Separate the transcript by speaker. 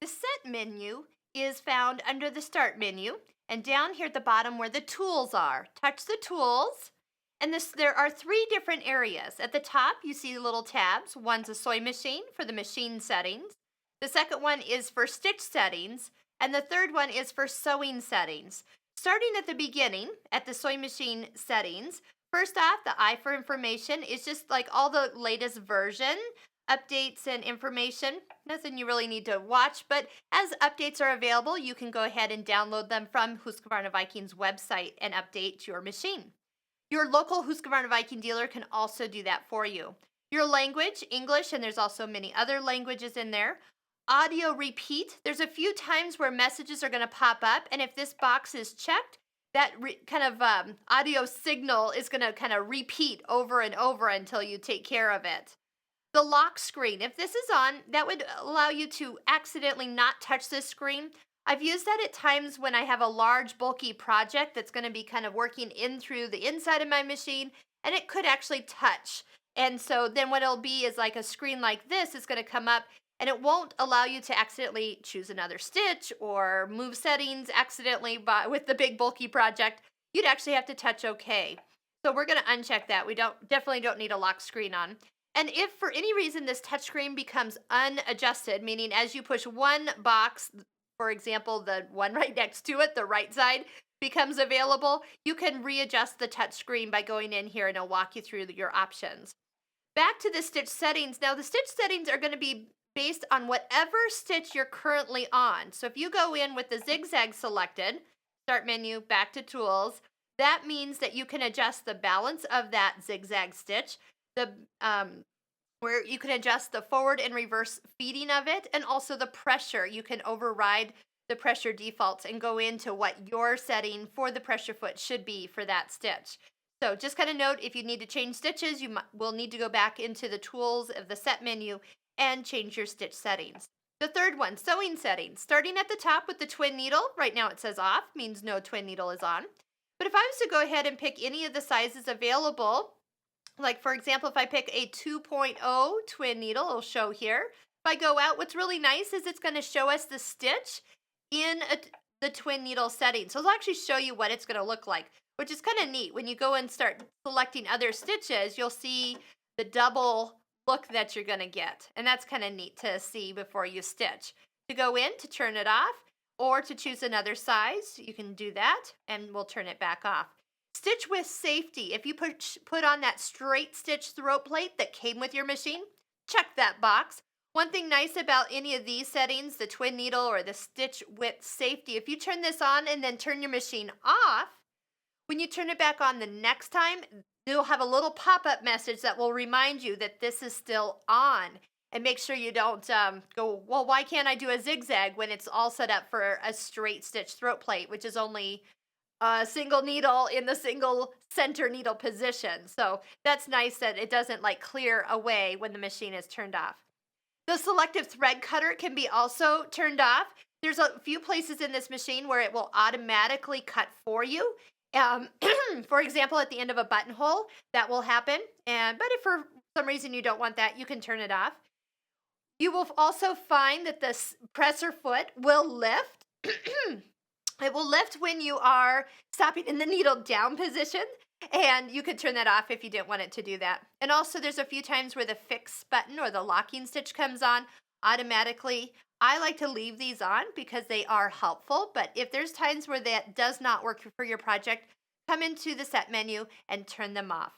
Speaker 1: The set menu is found under the start menu and down here at the bottom where the tools are. Touch the tools and there are three different areas. At the top you see little tabs. One's a sewing machine for the machine settings. The second one is for stitch settings and the third one is for sewing settings. Starting at the beginning at the sewing machine settings, first off, the I for information is just like all the latest version updates and information. Nothing you really need to watch, but as updates are available, you can go ahead and download them from Husqvarna Viking's website and update your machine. Your local Husqvarna Viking dealer can also do that for you. Your language, English, and there's also many other languages in there. Audio repeat, there's a few times where messages are going to pop up, and if this box is checked, that audio signal is going to kind of repeat over and over until you take care of it. The lock screen, if this is on, that would allow you to accidentally not touch this screen. I've used that at times when I have a large bulky project that's going to be kind of working in through the inside of my machine, and it could actually touch. And so then what it'll be is like a screen like this is going to come up, and it won't allow you to accidentally choose another stitch or move settings accidentally with the big bulky project. You'd actually have to touch OK. So we're going to uncheck that. We definitely don't need a lock screen on. And if for any reason this touchscreen becomes unadjusted, meaning as you push one box, for example, the one right next to it, the right side, becomes available, you can readjust the touchscreen by going in here and it'll walk you through your options. Back to the stitch settings. Now the stitch settings are going to be based on whatever stitch you're currently on. So if you go in with the zigzag selected, start menu, back to tools, that means that you can adjust the balance of that zigzag stitch, where you can adjust the forward and reverse feeding of it, and also the pressure. You can override the pressure defaults and go into what your setting for the pressure foot should be for that stitch. So just kind of note, if you need to change stitches, you will need to go back into the tools of the set menu and change your stitch settings. The third one, sewing settings. Starting at the top with the twin needle, right now it says off, means no twin needle is on. But if I was to go ahead and pick any of the sizes available, like for example, if I pick a 2.0 twin needle, it'll show here. If I go out, what's really nice is it's going to show us the stitch in the twin needle setting. So it'll actually show you what it's going to look like, which is kind of neat. When you go and start selecting other stitches, you'll see the double look that you're going to get. And that's kind of neat to see before you stitch. To go in, to turn it off, or to choose another size, you can do that and we'll turn it back off. Stitch with safety. If you put on that straight stitch throat plate that came with your machine, check that box. One thing nice about any of these settings, the twin needle or the stitch with safety, if you turn this on and then turn your machine off, when you turn it back on the next time, you'll have a little pop-up message that will remind you that this is still on. And make sure you don't go, well, why can't I do a zigzag when it's all set up for a straight stitch throat plate, which is only a single needle in the single center needle position. So that's nice that it doesn't like clear away when the machine is turned off. The selective thread cutter can be also turned off. There's a few places in this machine where it will automatically cut for you. For example, at the end of a buttonhole, that will happen. But if for some reason you don't want that, you can turn it off. You will also find that the presser foot will lift. It will lift when you are stopping in the needle down position, and you could turn that off if you didn't want it to do that. And also there's a few times where the fix button or the locking stitch comes on automatically. I like to leave these on because they are helpful, but if there's times where that does not work for your project, come into the set menu and turn them off.